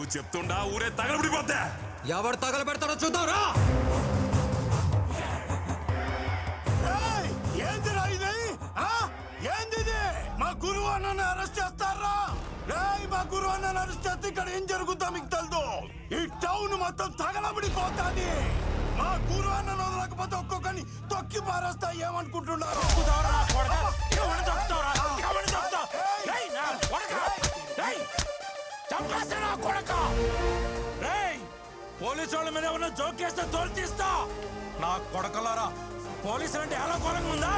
నువ్వు చెప్తుండా ఊరే తగలబడిపోద్దా. ఎవరు తగలబెడతాడో చూద్దాంరా. ఏందిరా ఇది? ఏందిది? మా గురువు అన్నని అరెస్ట్ చేస్తారా? మా గురువు అన్నని అరెస్ట్ చేస్తే ఇక్కడ ఏం జరుగుతుందో మీకు తెలుసు. ఈ టౌన్ మొత్తం తగలబడిపోతాది. మా గురువు అన్నను వదలకపోతే ఒక్కొక్కని తొక్కి పారేస్తా. ఏమనుకుంటున్నారు? పోలీసు వాళ్ళ మీద ఉన్న జోకేస్తే తోలు తీస్తా. నా కొడకలారా, పోలీసులు అంటే ఎలా ఘోరంగా ఉందా?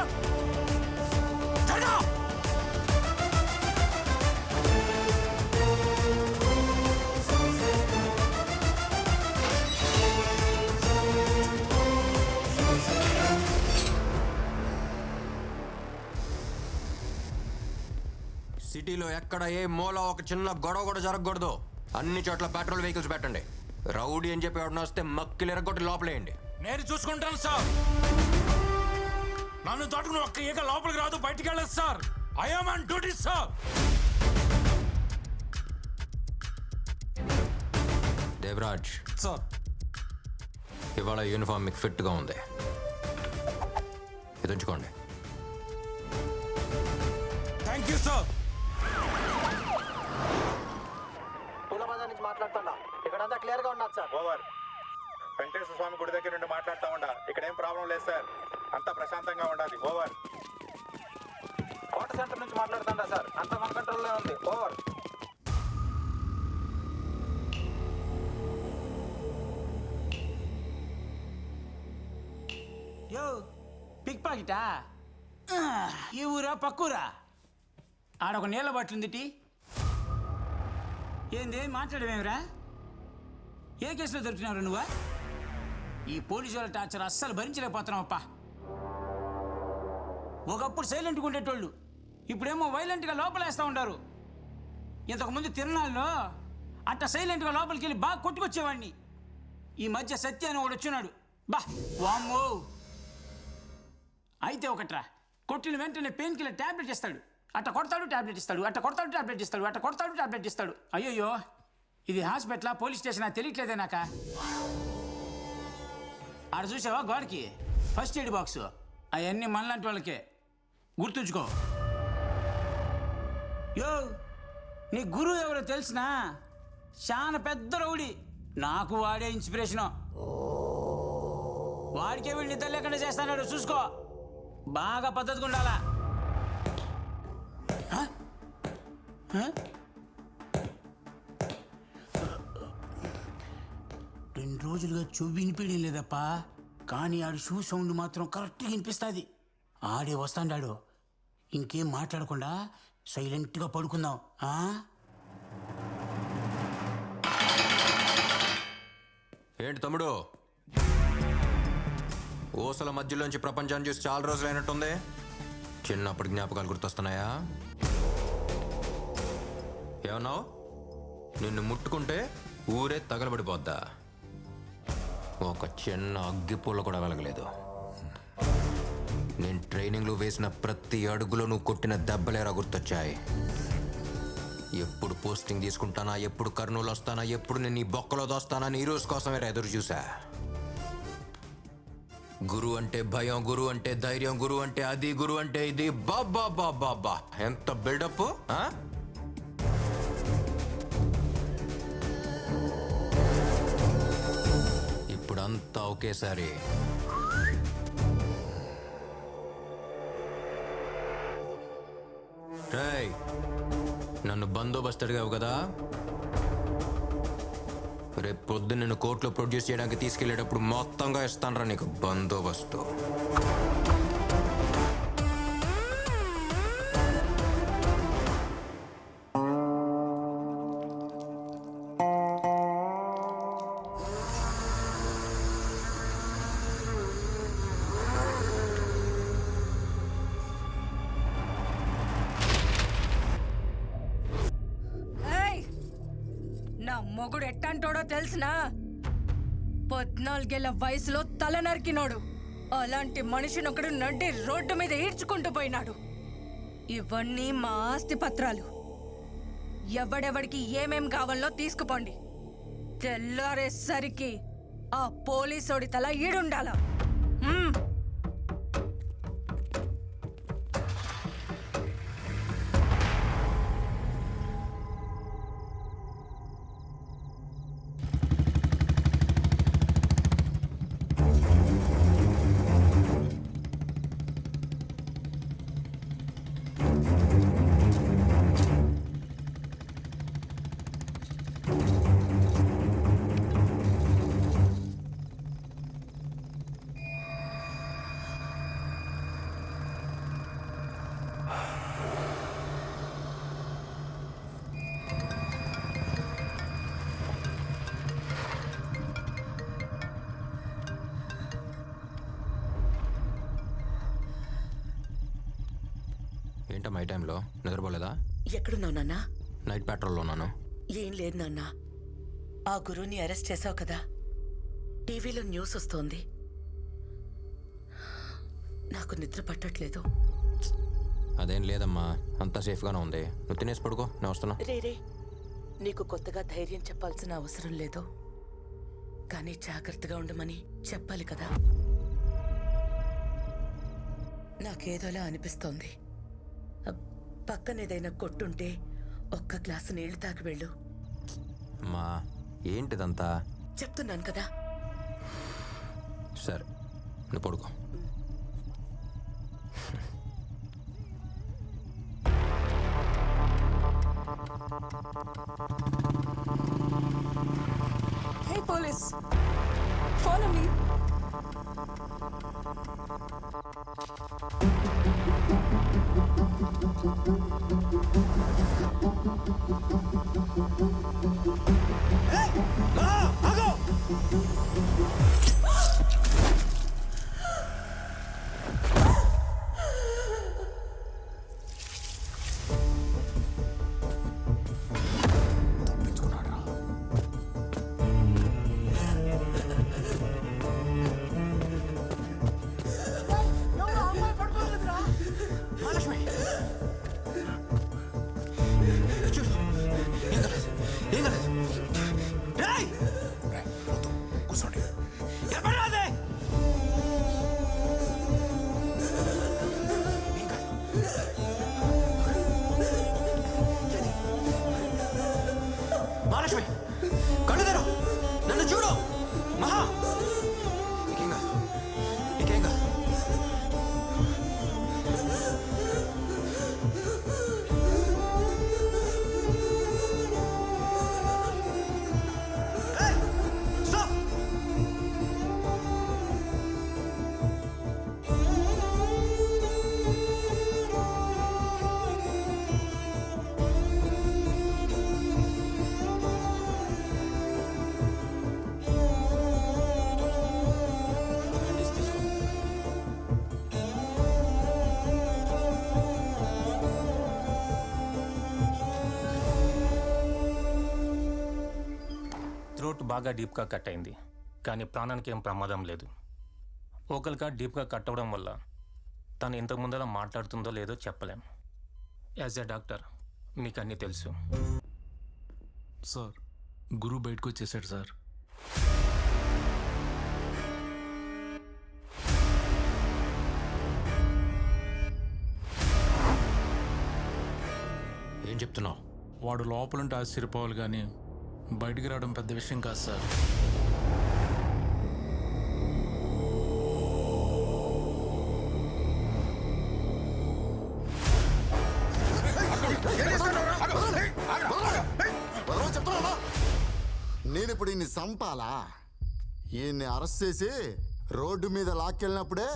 సిటీలో ఎక్కడ ఏ మూల ఒక చిన్న గొడవ కూడా జరగకూడదు. అన్ని చోట్ల పెట్రోల్ వెహికల్స్ పెట్టండి. రౌడీ అని చెప్పి ఎవడన్నా వస్తే మక్కిలు ఎరగొట్టి లోపలేయండి. నేను చూసుకుంటాను సార్. నన్ను తోటకుని ఒక్క ఈగ లోపలికి రాదు, బయటికి వెళ్ళదు sir. I am on duty sir. Devaraj sir, ఇవాళ యూనిఫామ్ మీకు ఫిట్ గా ఉంది. ఇది ఉంచుకోండి. Thank you sir. పూలబజార్ నుంచి మాట్లాడుతున్నా. ఇక్కడంతా క్లియర్ గా ఉన్నది సార్. ఓవర్. వెంకటేశ్వర స్వామి గుడి దగ్గర నుండి మాట్లాడుతూ ఉండా. ఇక్కడ ఏం ప్రాబ్లం లేదు సార్. అంతా ప్రశాంతంగా ఉండాలి. ఓవర్. కోట సెంటర్ నుంచి మాట్లాడుతుండా సార్. అంతా మన కంట్రోల్లో ఉంది. ఓవర్. యో పిక్ పాకెటా? ఈ ఊరా పక్కూరా? ఆడొక నీళ్ళ బాటిల్ ఏంది మాట్లాడమేమిరా? ఏ కేసులో దొరికినావు నువ్వా? ఈ పోలీసు వాళ్ళ టార్చర్ అస్సలు భరించలేకపోతున్నావప్ప. ఒకప్పుడు సైలెంట్గా ఉండేటోళ్ళు ఇప్పుడేమో వైలెంట్గా లోపలేస్తూ ఉంటారు. ఇంతకుముందు తిరణాల్లో అట్ట సైలెంట్గా లోపలికి వెళ్ళి బాగా కొట్టుకొచ్చేవాడిని. ఈ మధ్య సత్య అని ఒకడు వచ్చినాడు. బా వామ్మో. అయితే ఒకట్రా, కొట్టిన వెంటనే పెయిన్ కిల్లర్ ట్యాబ్లెట్ ఇస్తాడు. అట్ట కొడతాడు ట్యాబ్లెట్ ఇస్తాడు, అట్ట కొడతాడు ట్యాబ్లెట్ ఇస్తాడు, అట్ట కొడతాడు ట్యాబ్లెట్ ఇస్తాడు. అయ్యయ్యో, ఇది హాస్పిటల్ పోలీస్ స్టేషన్ తెలియట్లేదే నాక. ఆడ చూసావా గోడకి ఫస్ట్ ఎయిడ్ బాక్స్? అవన్నీ మనలాంటి వాళ్ళకే, గుర్తుంచుకో. యో, నీ గురువు ఎవరో తెలిసినా? చాలా పెద్ద రౌడీ. నాకు వాడే ఇన్స్పిరేషను. వాడికే వీళ్ళు నిద్ర లేకుండా చేస్తాడు. చూసుకో, బాగా పద్ధతిగా ఉండాలా. 2 రోజులుగా చెవి వినిపించడం లేదప్పా. కానీ ఆడు షూ సౌండ్ మాత్రం కరెక్ట్గా వినిపిస్తుంది. ఆడే వస్తాడాడు. ఇంకేం మాట్లాడకుండా సైలెంట్గా పడుకుందాం. ఏంటి తమ్ముడు, ఊసల మధ్యలోంచి ప్రపంచాన్ని చూసి చాలా రోజులు అయినట్టుంది. చిన్నప్పటి జ్ఞాపకాలు గుర్తొస్తున్నాయా? ఏమన్నావు? నిన్ను ముట్టుకుంటే ఊరే తగలబడిపోద్దా? ఒక చిన్న అగ్గిపూల కూడా వెలగలేదు. నేను ట్రైనింగ్లో వేసిన ప్రతి అడుగులో నువ్వు కొట్టిన దెబ్బలేరా గుర్తొచ్చాయి. ఎప్పుడు పోస్టింగ్ తీసుకుంటానా, ఎప్పుడు కర్నూలు వస్తానా, ఎప్పుడు నేను ఈ బొక్కలో దోస్తానా ఈ రోజు కోసమే ఎదురు చూసా. గురు అంటే భయం, గురు అంటే ధైర్యం, గురు అంటే అది, గురు అంటే ఇది. బాబా బాబా బా, ఎంత బిల్డప్! ఇప్పుడంతా ఒకేసారి రేయ్, నన్ను బందోబస్తు అడిగావు కదా, రేపు పొద్దున్న నిన్ను కోర్టులో ప్రొడ్యూస్ చేయడానికి తీసుకెళ్లేటప్పుడు మొత్తంగా ఇస్తానరా నీకు బందోబస్తు. నా మొగుడు ఎట్టంటోడో తెలిసినా? 14 ఏళ్ల వయసులో తల నరికినోడు. అలాంటి మనిషినొకడు నడ్డి రోడ్డు మీద ఈడ్చుకుంటూ పోయినాడు. ఇవన్నీ మా ఆస్తి పత్రాలు. ఎవడెవడికి ఏమేం కావాలో తీసుకుపోండి. తెల్లారేసరికి ఆ పోలీసోడి తల ఈడుండాల. ఏంటమ్మా ఈ టైంలో నిద్రపోలేదా? ఎక్కడున్నావు నాన్న? నైట్ పెట్రోల్లో ఉన్నాను. ఏం లేదు నాన్న, ఆ గురువుని అరెస్ట్ చేశావు కదా, టీవీలో న్యూస్ వస్తోంది. నాకు నిద్ర పట్టట్లేదు. అదేం లేదమ్మా, అంతా సేఫ్గానే ఉంది. నువ్వు తినేసి పడుకో, నేను వస్తున్నా. రే, నీకు కొత్తగా ధైర్యం చెప్పాల్సిన అవసరం లేదు, కానీ జాగ్రత్తగా ఉండమని చెప్పాలి కదా. నాకేదోలా అనిపిస్తోంది. పక్కనేదైనా కొట్టుంటే ఒక్క గ్లాసు నీళ్లు తాగి వెళ్ళు. అమ్మా ఏంటిదంతా? చెప్తున్నాను కదా. సరే నువ్వు పడుకో. Hey police, follow me. Mahalakshmi కళ్ళు తెరు, నన్ను చూడు. మహా నీకేంగా థ్రోట్ బాగా డీప్గా కట్ అయింది, కానీ ప్రాణానికి ఏం ప్రమాదం లేదు. ఓకల్గా డీప్గా కట్ అవ్వడం వల్ల తను ఇంతకు ముందర మాట్లాడుతుందో లేదో చెప్పలేం. యాజ్ ఎ డాక్టర్ మీకు అన్నీ తెలుసు. సార్ గురువు బయటకు వచ్చేసాడు సార్. ఏం చెప్తున్నావు? వాడు లోపలుంటే ఆశ్చర్యపోవాలి కానీ బయటికి రావడం పెద్ద విషయం కాదు సార్. నేను ఇప్పుడు ఈయన్ని చంపాలా? ఈయన్ని అరెస్ట్ చేసి రోడ్డు మీద లాక్కెళ్ళినప్పుడే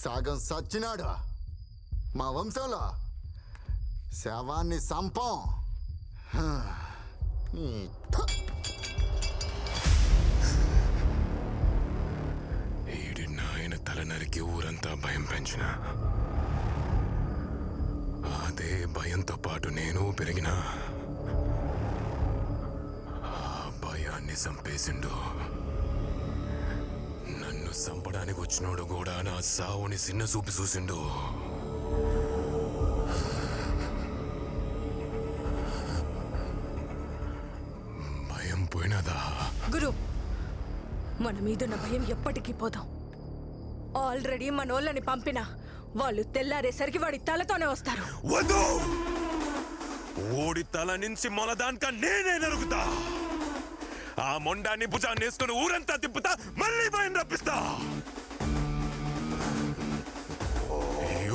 సగం సచ్చినాడు. మా వంశంలో శవాన్ని చంపం. ఈడి నాయన తల నరికి ఊరంతా భయం పెంచిన, అదే భయంతో పాటు నేను పెరిగిన. ఆ భయాన్ని చంపేసిండు. నన్ను చంపడానికి వచ్చినోడు కూడా నా సావుని చిన్న చూపి చూసిండు. భయం పోయినాదా? గురు, మన మీదున్న భయం ఎప్పటికీ పోదాం. ఆల్రెడీ మనోళ్ళని పంపినా వాళ్ళు తెల్లారేసరికి వాడి తలతోనే వస్తారు. వద్దు! ఓడి తల నుంచి మొలదానిక నేనే నరుగుతా. ఆ మొండాన్ని భుజాన్ని వేసుకుని ఊరంతా తిప్పుతా, మళ్ళీ భయం రప్పిస్తా.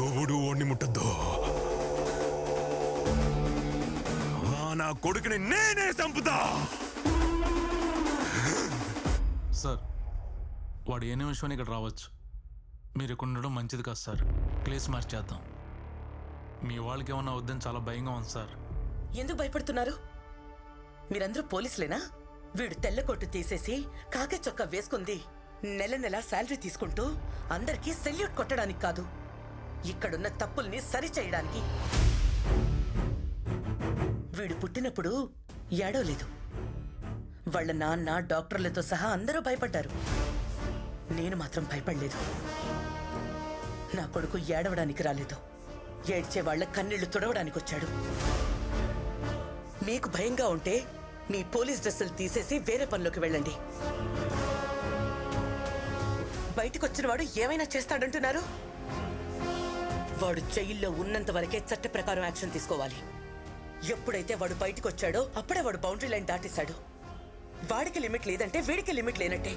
ఎవడు ఓడిని ముట్టద్దు. నా కొడుకుని నేనే చంపుతా. సార్, వాడు ఏ నిమిషం ఇక్కడ రావచ్చు. మీరు ఇక్కడ ఉండడం మంచిది కాదు సార్. ప్లేస్ మార్చేద్దాం. మీ వాళ్ళకి ఏమన్నా వద్దని చాలా భయంగా ఉంది సార్. ఎందుకు భయపడుతున్నారు? మీరందరూ పోలీసులేనా? వీడు తెల్ల కొట్టు తీసేసి కాకి చొక్కా వేసుకుంది నెల నెల శాలరీ తీసుకుంటూ అందరికీ సెల్యూట్ కొట్టడానికి కాదు, ఇక్కడున్న తప్పుల్ని సరిచేయడానికి. వీడు పుట్టినప్పుడు ఏడవలేదు. వాళ్ళ నాన్న, డాక్టర్లతో సహా అందరూ భయపడ్డారు. నేను మాత్రం భయపడలేదు. నా కొడుకు ఏడవడానికి రాలేదు, ఏడ్చే వాళ్ళ కన్నీళ్లు తుడవడానికి వచ్చాడు. మీకు భయంగా ఉంటే మీ పోలీస్ డ్రెస్సులు తీసేసి వేరే పనిలోకి వెళ్ళండి. బయటకొచ్చిన వాడు ఏమైనా చేస్తాడంటున్నారు? వాడు జైల్లో ఉన్నంత వరకే చట్ట ప్రకారం యాక్షన్ తీసుకోవాలి. ఎప్పుడైతే వాడు బయటకు వచ్చాడో అప్పుడే వాడు బౌండరీ లైన్ దాటేశాడు. వాడికి లిమిట్ లేదంటే వీడికి లిమిట్ లేనట్టే.